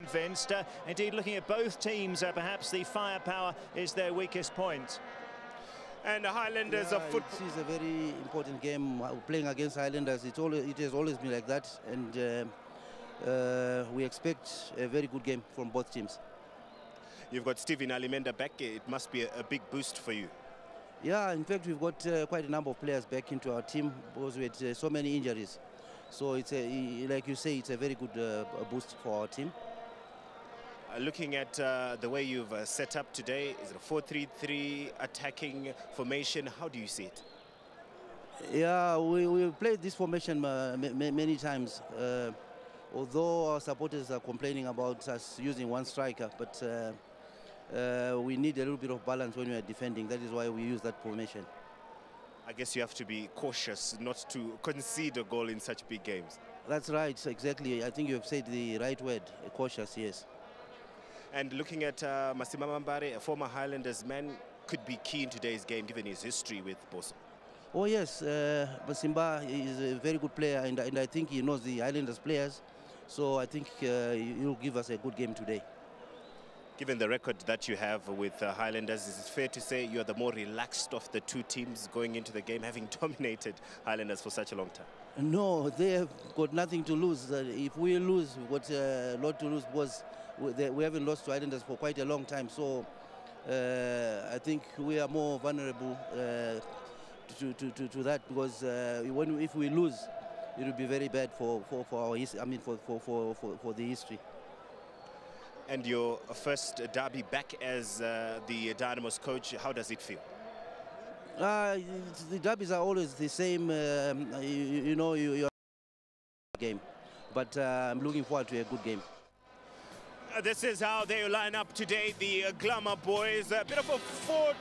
convinced. Indeed, looking at both teams, perhaps the firepower is their weakest point. And the Highlanders of football. It is a very important game. Playing against Highlanders, it has always been like that, and we expect a very good game from both teams. You've got Steven Alimenda back. It must be a big boost for you. Yeah, in fact, we've got quite a number of players back into our team because we had so many injuries. So it's like you say, it's a very good boost for our team. Looking at the way you've set up today, is it a 4-3-3 attacking formation? How do you see it? Yeah, we played this formation many times. Although our supporters are complaining about us using one striker, but we need a little bit of balance when we are defending. That is why we use that formation. I guess you have to be cautious not to concede a goal in such big games. That's right, exactly. I think you have said the right word, cautious, yes. And looking at Masimba Mambare, a former Highlanders man, could be key in today's game given his history with Bosso. Oh yes, Masimba is a very good player, and I think he knows the Highlanders players. So I think he'll give us a good game today. Given the record that you have with Highlanders, is it fair to say you're the more relaxed of the two teams going into the game, having dominated Highlanders for such a long time? No, they have got nothing to lose. If we lose, we've got a lot to lose because we haven't lost to Highlanders for quite a long time. So I think we are more vulnerable to that because if we lose, it will be very bad for our history. I mean, for the history. And your first derby back as the Dynamos coach, how does it feel? The derbies are always the same. You know, you're game, but I'm looking forward to a good game. This is how they line up today, the Glamour boys. A bit of a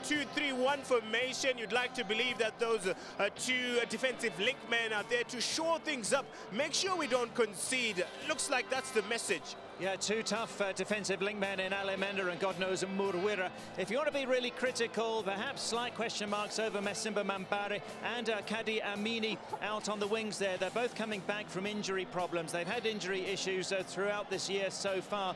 4-2-3-1 formation. You'd like to believe that those two defensive link men are there to shore things up. Make sure we don't concede. Looks like that's the message. Yeah, two tough defensive linkmen in Alimenda and God knows Murwira. If you want to be really critical, perhaps slight question marks over Masimba Mambare and Kadi Amini out on the wings there. They're both coming back from injury problems. They've had injury issues throughout this year so far.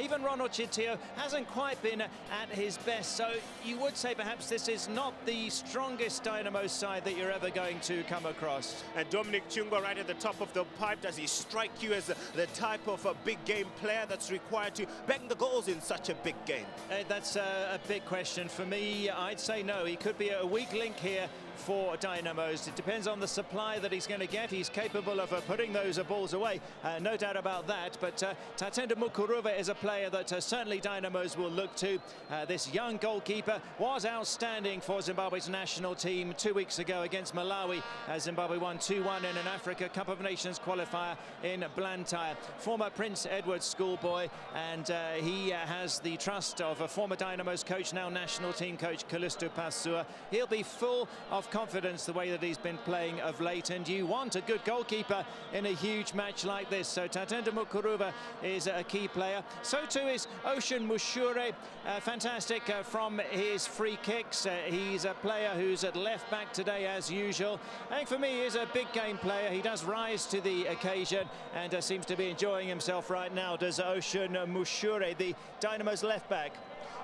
Even Ron Ochitio hasn't quite been at his best. So you would say perhaps this is not the strongest Dynamo side that you're ever going to come across. And Dominic Chungwa right at the top of the pipe. Does he strike you as the type of a big game player that's required to bang the goals in such a big game? That's a big question. For me, I'd say no. He could be a weak link here for Dynamos. It depends on the supply that he's going to get. He's capable of putting those balls away, no doubt about that. But Tatenda Mukuruva is a player that certainly Dynamos will look to. This young goalkeeper was outstanding for Zimbabwe's national team 2 weeks ago against Malawi, as Zimbabwe won 2-1 in an Africa Cup of Nations qualifier in Blantyre. Former Prince Edward schoolboy, and he has the trust of a former Dynamos coach, now national team coach Callisto Pasua. He'll be full of confidence the way that he's been playing of late, and you want a good goalkeeper in a huge match like this. So Tatenda Mukuruva is a key player. So too is Ocean Mushure, fantastic from his free kicks. He's a player who's at left back today as usual. I think for me he's a big game player. He does rise to the occasion and seems to be enjoying himself right now, does Ocean Mushure, the Dynamo's left back.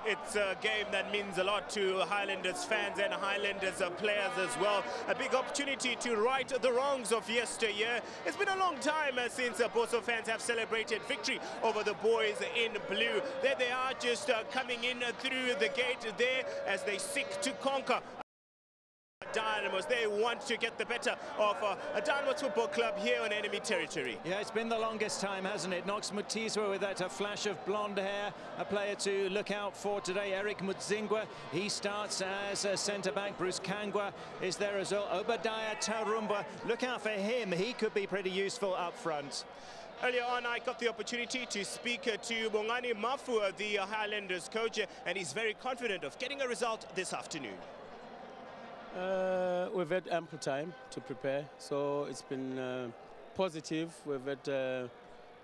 It's a game that means a lot to Highlanders fans and Highlanders players as well. A big opportunity to right the wrongs of yesteryear. It's been a long time since Bosso fans have celebrated victory over the boys in blue. There they are, just coming in through the gate there as they seek to conquer Dynamos. They want to get the better of a Dynamos Football Club here on enemy territory. Yeah, it's been the longest time, hasn't it? Knox Mutizwa with that flash of blonde hair, a player to look out for today. Eric Mutzingwa, he starts as a centre-back. Bruce Kangwa is there as well. Obadiah Tarumba, look out for him. He could be pretty useful up front. Earlier on, I got the opportunity to speak to Bongani Mafu, the Highlanders coach, and he's very confident of getting a result this afternoon. We've had ample time to prepare, so it's been positive. We've had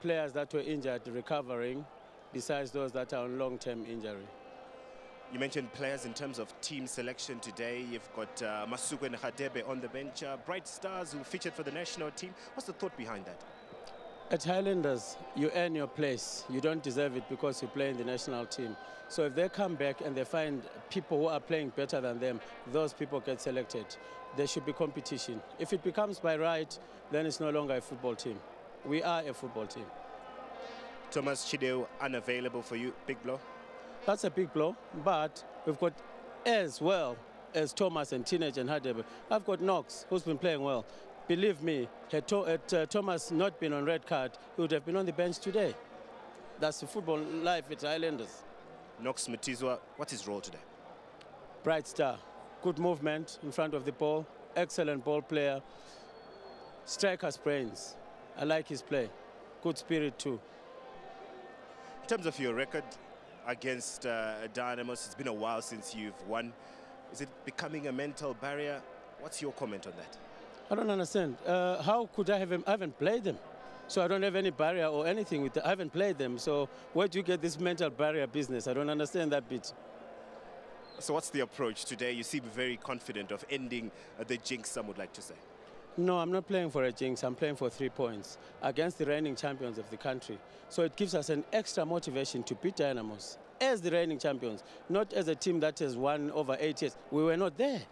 players that were injured recovering, besides those that are on long-term injury. You mentioned players in terms of team selection today. You've got Masuku and Hadebe on the bench, bright stars who featured for the national team. What's the thought behind that? At Highlanders, you earn your place. You don't deserve it because you play in the national team. So if they come back and they find people who are playing better than them, those people get selected. There should be competition. If it becomes by right, then it's no longer a football team. We are a football team. Thomas Chideo unavailable for you. Big blow? That's a big blow, but we've got as well as Thomas and Teenage and Hadebe. I've got Knox, who's been playing well. Believe me, had Thomas not been on red card, he would have been on the bench today. That's the football life at Highlanders. Knox Mutizwa, what's his role today? Bright star, good movement in front of the ball, excellent ball player, striker's brains. I like his play, good spirit too. In terms of your record against Dynamos, it's been a while since you've won. Is it becoming a mental barrier? What's your comment on that? I don't understand. How could I haven't played them? So I don't have any barrier or anything with them. I haven't played them. So where do you get this mental barrier business? I don't understand that bit. So what's the approach today? You seem very confident of ending the jinx, some would like to say. No, I'm not playing for a jinx. I'm playing for 3 points against the reigning champions of the country. So it gives us an extra motivation to beat Dynamos as the reigning champions, not as a team that has won over 8 years. We were not there.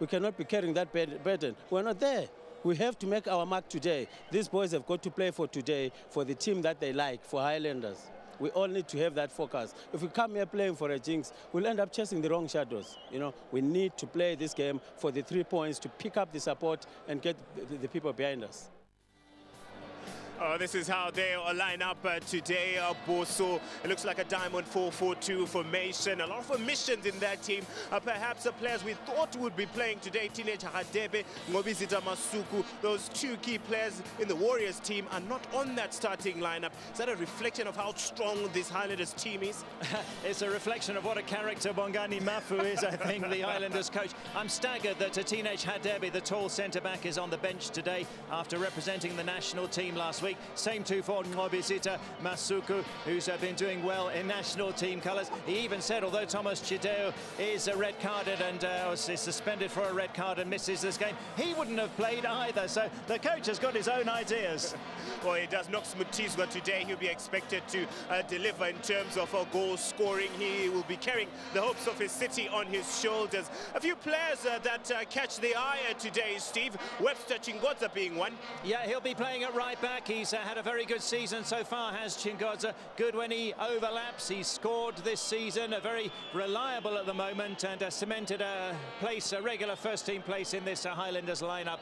We cannot be carrying that burden. We're not there. We have to make our mark today. These boys have got to play for today, for the team that they like, for Highlanders. We all need to have that focus. If we come here playing for a jinx, we'll end up chasing the wrong shadows. You know, we need to play this game for the 3 points to pick up the support and get the people behind us. This is how they line up today. Bosso, it looks like a diamond 4-4-2 formation. A lot of omissions in that team. Perhaps the players we thought would be playing today, Teenage Hadebe, Ngobizita Masuku, those 2 key players in the Warriors team are not on that starting lineup. Is that a reflection of how strong this Highlanders team is? It's a reflection of what a character Bongani Mafu is, I think, the Highlanders coach. I'm staggered that Teenage Hadebe, the tall centre-back, is on the bench today after representing the national team last week. Same too for Ngobizita Masuku, who's been doing well in national team colours. He even said, although Thomas Chideo is red-carded and is suspended for a red card and misses this game, he wouldn't have played either. So the coach has got his own ideas. Well, he does. Knox Mutizwa today, he'll be expected to deliver in terms of goal scoring. He will be carrying the hopes of his city on his shoulders. A few players that catch the eye today, Steve. Webster Chingodza being one. Yeah, he'll be playing at right back. He's had a very good season so far, has Chingodza. Good when he overlaps. He's scored this season, very reliable at the moment, and cemented a place, a regular first-team place in this Highlanders lineup,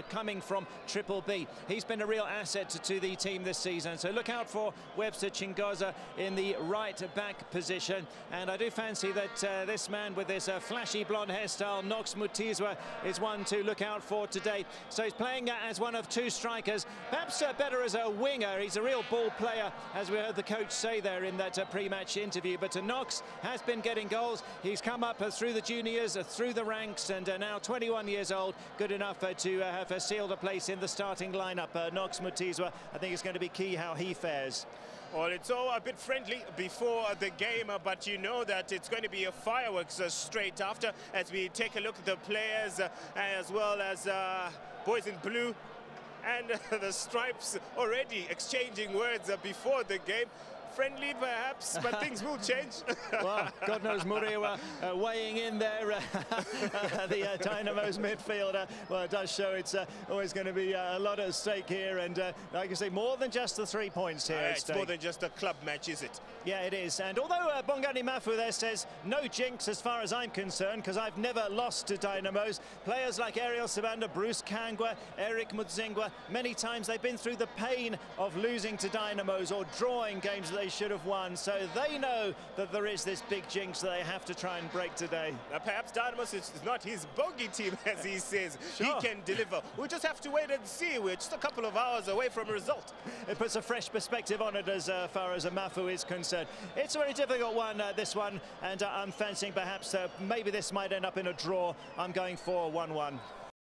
coming from Triple B. He's been a real asset to the team this season, so look out for Webster Chingodza in the right-back position. And I do fancy that this man with this flashy blonde hairstyle, Knox Mutizwa, is one to look out for today. So he's playing as one of 2 strikers, perhaps better as a winger. He's a real ball player, as we heard the coach say there in that pre-match interview. But Knox has been getting goals. He's come up through the juniors, through the ranks, and now 21 years old, good enough to have sealed a place in the starting lineup. Knox Mutizwa, I think it's going to be key how he fares. Well, it's all a bit friendly before the game, but you know that it's going to be a fireworks straight after, as we take a look at the players as well as boys in blue and the stripes already exchanging words before the game. Friendly perhaps, but things will change. Well, God knows Muriwa weighing in there, the Dynamos midfielder. Well, it does show it's always going to be a lot at stake here, and like I say, more than just the 3 points here. It's more than just a club match, is it? Yeah, it is. And although Bongani Mafu there says no jinx as far as I'm concerned, because I've never lost to Dynamos, players like Ariel Sabanda, Bruce Kangwa, Eric Mudzingwa, many times they've been through the pain of losing to Dynamos or drawing games that they should have won, so they know that there is this big jinx that they have to try and break today. Now, perhaps Dynamos is not his bogey team, as he says. Sure. He can deliver. We'll just have to wait and see. We're just a couple of hours away from a result. It puts a fresh perspective on it as far as Mafu is concerned. It's a very difficult one, this one, and I'm fancying perhaps maybe this might end up in a draw. I'm going for 1-1.